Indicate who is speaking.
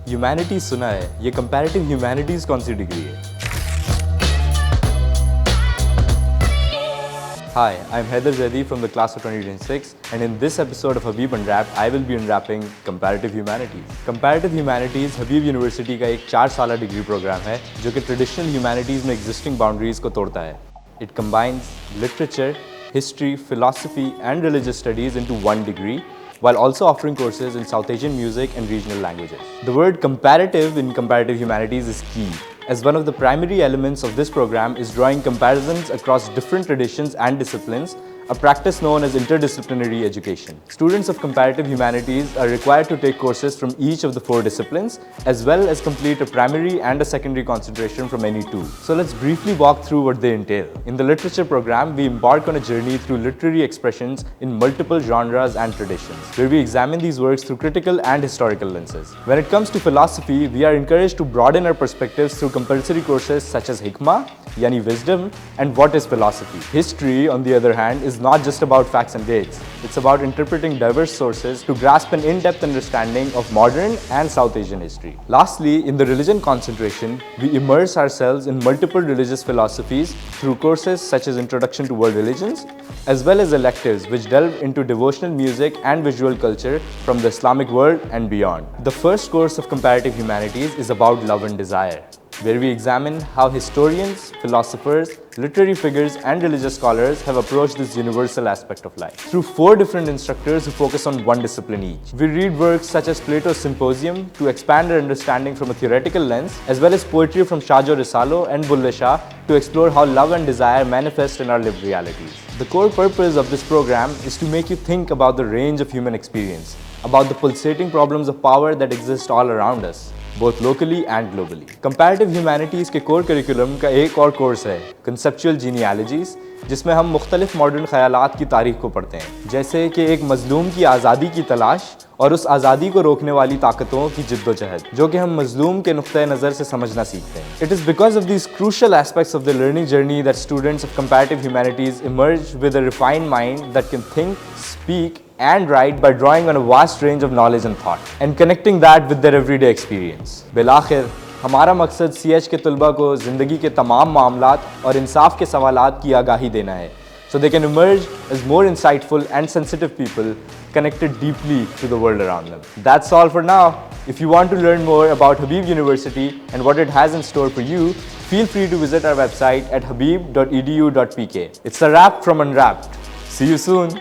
Speaker 1: Humanities सुना है, ये कंपैरेटिव ह्यूमैनिटीज कौन सी डिग्री है? Hi, I'm Haider Zaidi from the class of 2026, and in this episode of Habib Unwrapped, I will be unwrapping Comparative Humanities. Comparative Humanities Habib University का एक 4 साला degree programme है जो कि ट्रेडिशनल ह्यूमैनिटीज़ में existing boundaries को तोड़ता है. It combines literature, history, philosophy, and religious studies into one degree, while also offering courses in South Asian music and regional languages. The word comparative in comparative humanities is key, as one of the primary elements of this program is drawing comparisons across different traditions and disciplines, a practice known as interdisciplinary education. Students of comparative humanities are required to take courses from each of the 4 disciplines, as well as complete a primary and a secondary concentration from any 2. So let's briefly walk through what they entail. In the literature program, we embark on a journey through literary expressions in multiple genres and traditions, where we examine these works through critical and historical lenses. When it comes to philosophy, we are encouraged to broaden our perspectives through compulsory courses such as Hikmah, yani wisdom, and what is philosophy. History, on the other hand, is not just about facts and dates. It's about interpreting diverse sources to grasp an in-depth understanding of modern and South Asian history. Lastly, in the religion concentration, we immerse ourselves in multiple religious philosophies through courses such as Introduction to World Religions, as well as electives which delve into devotional music and visual culture from the Islamic world and beyond. The first course of comparative humanities is about love and desire, where we examine how historians, philosophers, literary figures, and religious scholars have approached this universal aspect of life. Through 4 different instructors who focus on one discipline each. We read works such as Plato's Symposium to expand our understanding from a theoretical lens, as well as poetry from Shahjo Risalo and Bulle Shah to explore how love and desire manifest in our lived realities. The core purpose of this program is to make you think about the range of human experience, about the pulsating problems of power that exist all around us, both locally and globally. Comparative Humanities के core curriculum का एक और course है Conceptual Genealogies, जिसमें हम मुख्तलिफ modern ख़यालात की तारीख को पढ़ते हैं, जैसे कि एक मज़लूम की आज़ादी की तलाश और उस आज़ादी को रोकने वाली ताकतों की जिद्दोजहद, जो कि हम मज़लूम के नुक्ते नज़र से समझना सीखते हैं. It is because of these crucial aspects of the learning journey that students of comparative humanities emerge with a refined mind that can think, speak, and write by drawing on a vast range of knowledge and thought, and connecting that with their everyday experience. बिलाखिर हमारा मकसद CH के तुलबा को ज़िंदगी के तमाम मामलात और इंसाफ के सवालात की आगाही देना है, so they can emerge as more insightful and sensitive people connected deeply to the world around them. That's all for now. If you want to learn more about Habib University and what it has in store for you, feel free to visit our website at habib.edu.pk. It's a wrap from Unwrapped. See you soon.